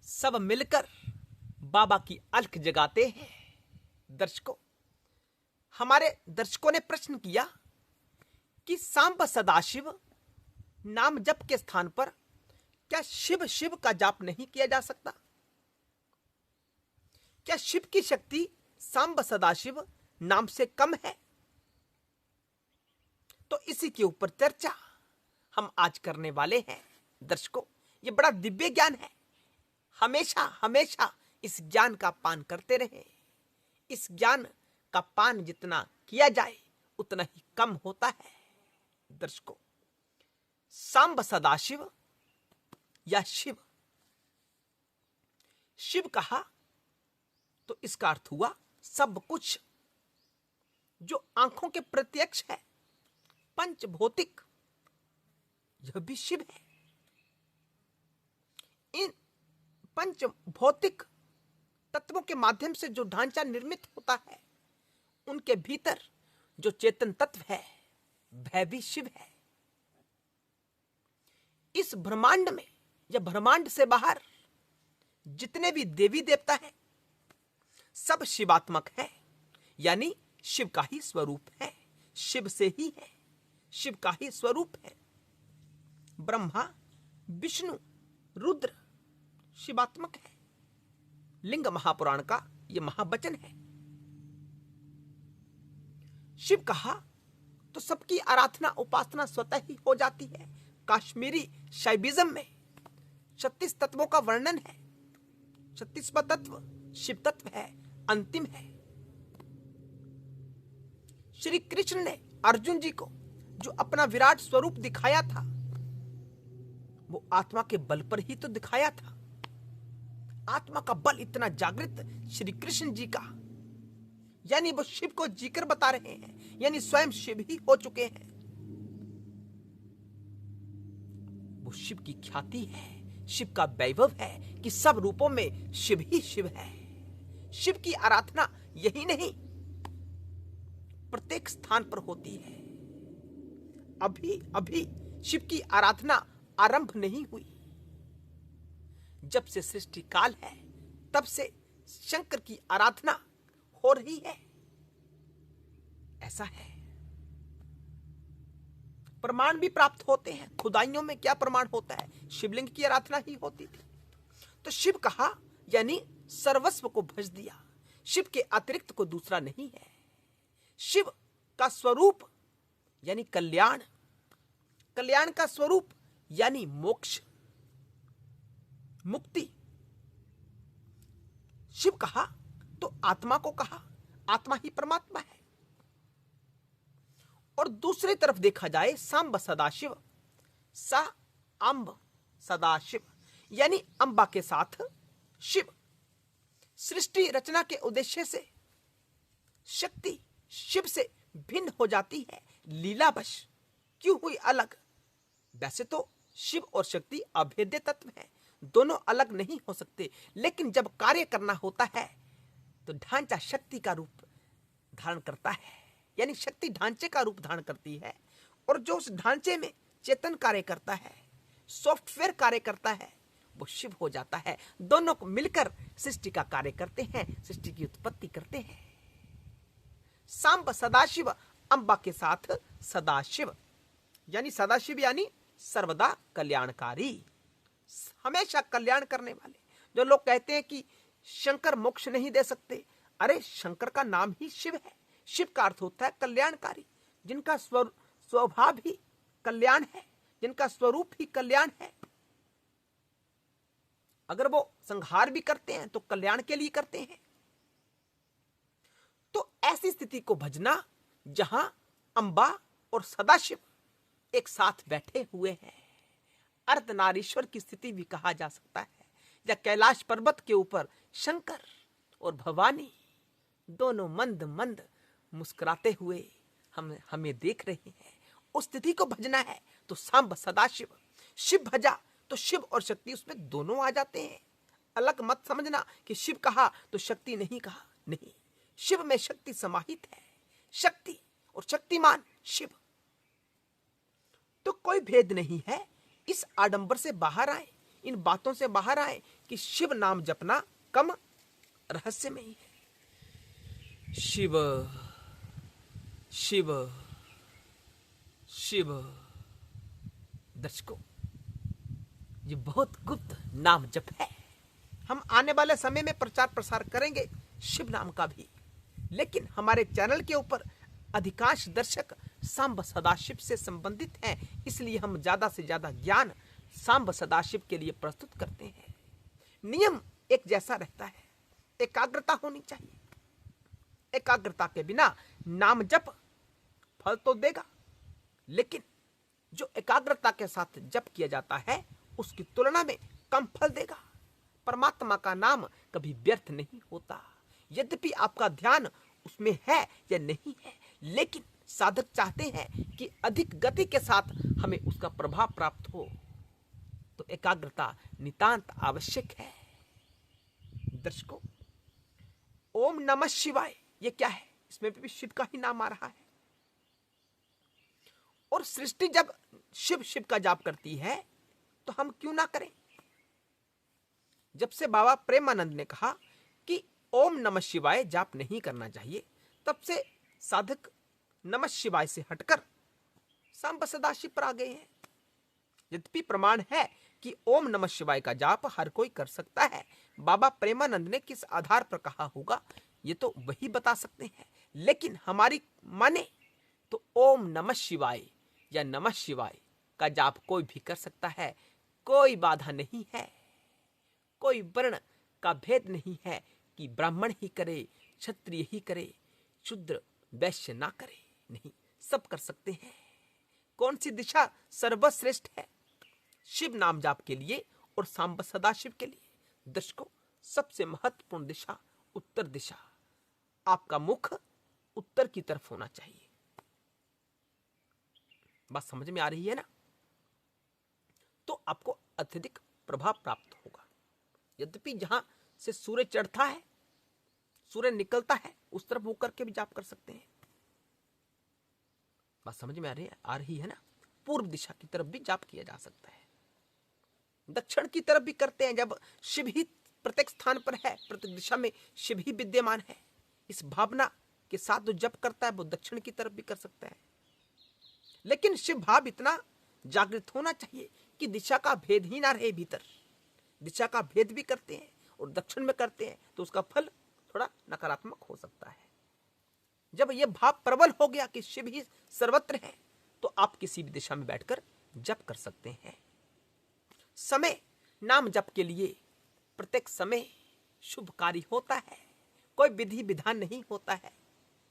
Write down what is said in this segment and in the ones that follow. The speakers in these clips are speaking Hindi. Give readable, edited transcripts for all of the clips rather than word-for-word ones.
सब मिलकर बाबा की अलख जगाते हैं। दर्शकों, हमारे दर्शकों ने प्रश्न किया कि सांब सदाशिव नाम जप के स्थान पर क्या शिव शिव का जाप नहीं किया जा सकता? क्या शिव की शक्ति सांब सदाशिव नाम से कम है? तो इसी के ऊपर चर्चा हम आज करने वाले हैं। दर्शकों, ये बड़ा दिव्य ज्ञान है। हमेशा हमेशा इस ज्ञान का पान करते रहें। इस ज्ञान का पान जितना किया जाए उतना ही कम होता है। दर्शकों, सांब सदाशिव या शिव, शिव कहा तो इसका अर्थ हुआ सब कुछ जो आंखों के प्रत्यक्ष है, पंचभौतिक, यह भी शिव है। इन पंच भौतिक तत्वों के माध्यम से जो ढांचा निर्मित होता है, उनके भीतर जो चेतन तत्व है वह भी शिव है। इस ब्रह्मांड में या ब्रह्मांड से बाहर जितने भी देवी देवता हैं सब शिवात्मक है, यानी शिव का ही स्वरूप है, शिव से ही है, शिव का ही स्वरूप है। ब्रह्मा, विष्णु, रुद्र शिवात्मक है। लिंग महापुराण का यह महावचन है। शिव कहा तो सबकी आराधना उपासना स्वतः ही हो जाती है। काश्मीरी शैविज्म में 36 तत्वों का वर्णन है। 36वां तत्व शिव तत्व है, अंतिम है। श्री कृष्ण ने अर्जुन जी को जो अपना विराट स्वरूप दिखाया था, वो आत्मा के बल पर ही तो दिखाया था। आत्मा का बल इतना जागृत श्री कृष्ण जी का, यानी वो शिव को जीकर बता रहे हैं, यानी स्वयं शिव ही हो चुके हैं। वो शिव की ख्याति है, शिव का वैभव है कि सब रूपों में शिव ही शिव है। शिव की आराधना यही नहीं, प्रत्येक स्थान पर होती है। अभी अभी शिव की आराधना आरंभ नहीं हुई। जब से सृष्टि काल है तब से शंकर की आराधना हो रही है। ऐसा है। प्रमाण भी प्राप्त होते हैं। खुदाइयों में क्या प्रमाण होता है? शिवलिंग की आराधना ही होती थी। तो शिव कहा यानी सर्वस्व को भज दिया। शिव के अतिरिक्त को दूसरा नहीं है। शिव का स्वरूप यानी कल्याण, कल्याण का स्वरूप यानी मोक्ष, मुक्ति। शिव कहा तो आत्मा को कहा, आत्मा ही परमात्मा है। और दूसरी तरफ देखा जाए सांब सदाशिव, सा अंब सदाशिव, यानी अंबा के साथ शिव। सृष्टि रचना के उद्देश्य से शक्ति शिव से भिन्न हो जाती है। लीलावश क्यों हुई अलग? वैसे तो शिव और शक्ति अभेद्य तत्व हैं, दोनों अलग नहीं हो सकते। लेकिन जब कार्य करना होता है तो ढांचा शक्ति का रूप धारण करता है, यानी शक्ति ढांचे का रूप धारण करती है। और जो उस ढांचे में चेतन कार्य करता है, सॉफ्टवेयर कार्य करता है, वो शिव हो जाता है। दोनों को मिलकर सृष्टि का कार्य करते हैं, सृष्टि की उत्पत्ति करते हैं। सांब सदाशिव, अंबा के साथ सदाशिव, यानी सदाशिव यानी सर्वदा कल्याणकारी, हमेशा कल्याण करने वाले। जो लोग कहते हैं कि शंकर मोक्ष नहीं दे सकते, अरे शंकर का नाम ही शिव है। शिव का अर्थ होता है कल्याणकारी, जिनका स्वभाव ही कल्याण है, जिनका स्वरूप ही कल्याण है। अगर वो संहार भी करते हैं तो कल्याण के लिए करते हैं। तो ऐसी स्थिति को भजना जहां अंबा और सदाशिव एक साथ बैठे हुए हैं, अर्धनारीश्वर की स्थिति भी कहा जा सकता है। या कैलाश पर्वत के ऊपर शंकर और भवानी दोनों मंद मंद मुस्कुराते हुए हमें देख रहे हैं। उस स्थिति को भजना है तो सांब सदाशिव, शिव भजा तो शिव और शक्ति उसमें दोनों आ जाते हैं। अलग मत समझना कि शिव कहा तो शक्ति नहीं कहा, नहीं, शिव में शक्ति समाहित है। शक्ति और शक्तिमान शिव, तो कोई भेद नहीं है। इस आडंबर से बाहर आए, इन बातों से बाहर आए कि शिव नाम जपना कम रहस्यमयी है। शिव शिव शिव। दर्शकों, ये बहुत गुप्त नाम जप है। हम आने वाले समय में प्रचार प्रसार करेंगे शिव नाम का भी, लेकिन हमारे चैनल के ऊपर अधिकांश दर्शक सांब सदाशिव से संबंधित हैं, इसलिए हम ज्यादा से ज्यादा ज्ञान सांब सदाशिव के लिए प्रस्तुत करते हैं। नियम एक जैसा रहता है, एकाग्रता होनी चाहिए। एकाग्रता के बिना नाम जप फल तो देगा, लेकिन जो एकाग्रता के साथ जप किया जाता है उसकी तुलना में कम फल देगा। परमात्मा का नाम कभी व्यर्थ नहीं होता। यद्यपि आपका ध्यान उसमें है या नहीं है, लेकिन साधक चाहते हैं कि अधिक गति के साथ हमें उसका प्रभाव प्राप्त हो, तो एकाग्रता नितांत आवश्यक है। दर्शकों, ओम नमः शिवाय ये क्या है? इसमें भी शिव का ही नाम आ रहा है। और सृष्टि जब शिव शिव का जाप करती है तो हम क्यों ना करें? जब से बाबा प्रेमानंद ने कहा कि ओम नमः शिवाय जाप नहीं करना चाहिए, तब से साधक नमः शिवाय से हटकर सांब सदाशिव पर आ गए हैं। यद्यपि प्रमाण है कि ओम नमः शिवाय का जाप हर कोई कर सकता है, बाबा प्रेमानंद ने किस आधार पर कहा होगा ये तो वही बता सकते हैं, लेकिन हमारी माने तो ओम नमः शिवाय या नमः शिवाय का जाप कोई भी कर सकता है। कोई बाधा नहीं है, कोई वर्ण का भेद नहीं है कि ब्राह्मण ही करे, क्षत्रिय ही करे, शूद्र वैश्य ना करे, नहीं, सब कर सकते हैं। कौन सी दिशा सर्वश्रेष्ठ है शिव नाम जाप के लिए और सांब सदाशिव के लिए? दर्शकों, सबसे महत्वपूर्ण दिशा उत्तर दिशा। आपका मुख उत्तर की तरफ होना चाहिए। बात समझ में आ रही है ना? तो आपको अत्यधिक प्रभाव प्राप्त होगा। यद्यपि जहां से सूर्य चढ़ता है, सूर्य निकलता है, उस तरफ होकर के भी जाप कर सकते हैं। बात समझ में आ रही है ना? पूर्व दिशा की तरफ भी जाप किया जा सकता है, दक्षिण की तरफ भी करते हैं। जब शिव ही प्रत्येक स्थान पर है, प्रत्येक दिशा में शिव ही विद्यमान है, इस भावना के साथ जो जप करता है वो दक्षिण की तरफ भी कर सकता है। लेकिन शिव भाव इतना जागृत होना चाहिए कि दिशा का भेद ही ना रहे भीतर। दिशा का भेद भी करते हैं और दक्षिण में करते हैं तो उसका फल थोड़ा नकारात्मक हो सकता है। जब यह भाव प्रबल हो गया कि शिव ही सर्वत्र है, तो आप किसी भी दिशा में बैठकर जप कर सकते हैं। समय नाम जप के लिए प्रत्येक समय शुभकारी होता है। कोई विधि विधान नहीं होता है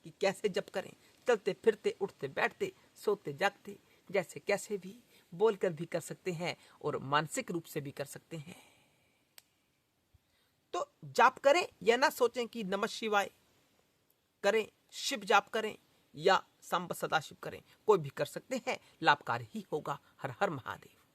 कि कैसे जप करें। चलते फिरते, उठते बैठते, सोते जागते, जैसे कैसे भी बोलकर भी कर सकते हैं और मानसिक रूप से भी कर सकते हैं। तो जाप करें या ना सोचें कि नमः शिवाय करें, शिव जाप करें या सांब सदाशिव करें, कोई भी कर सकते हैं, लाभकारी ही होगा। हर हर महादेव।